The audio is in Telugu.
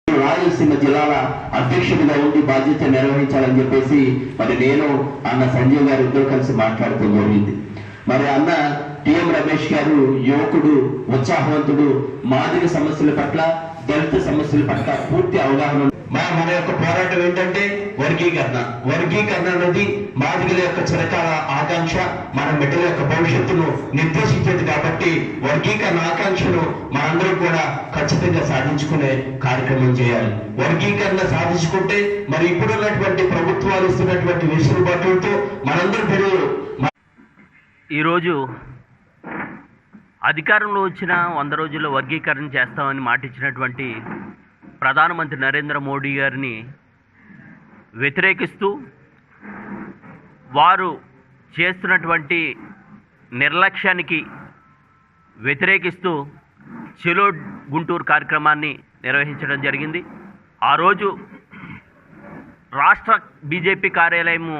రాయలసీమ జిల్లాల అధ్యక్షుడిగా ఉండి బాధ్యత నిర్వహించాలని చెప్పేసి మరి నేను అన్న సంజయ్ గారు ఇద్దరు కలిసి మాట్లాడటం జరిగింది. మరి అన్న టిఎం రమేష్ గారు యువకుడు, ఉత్సాహవంతుడు, మాదిగ సమస్యల పట్ల, దళిత సమస్యల పట్ల పూర్తి అవగాహన. మన యొక్క పోరాటం ఏంటంటే వర్గీకరణ అనేది మాదిగల యొక్క చిరకాల ఆకాంక్ష, మన బిడ్డల యొక్క భవిష్యత్తును నిర్దేశించేది. కాబట్టి వర్గీకరణ ఆకాంక్షను మనందరూ కూడా ఖచ్చితంగా సాధించుకునే కార్యక్రమం చేయాలి. వర్గీకరణ సాధించుకుంటే మరి ఇప్పుడున్నటువంటి ప్రభుత్వాలు ఇస్తున్నటువంటి వెసులుబాటులతో మనందరూ బిడ్డలు ఈరోజు అధికారంలో వచ్చిన 100 రోజుల్లో వర్గీకరణ చేస్తామని మాటిచ్చినటువంటి ప్రధానమంత్రి నరేంద్ర మోడీ గారిని వ్యతిరేకిస్తూ, వారు చేస్తున్నటువంటి నిర్లక్ష్యానికి వ్యతిరేకిస్తూ చెలో గుంటూరు కార్యక్రమాన్ని నిర్వహించడం జరిగింది. ఆ రోజు రాష్ట్ర బీజేపీ కార్యాలయము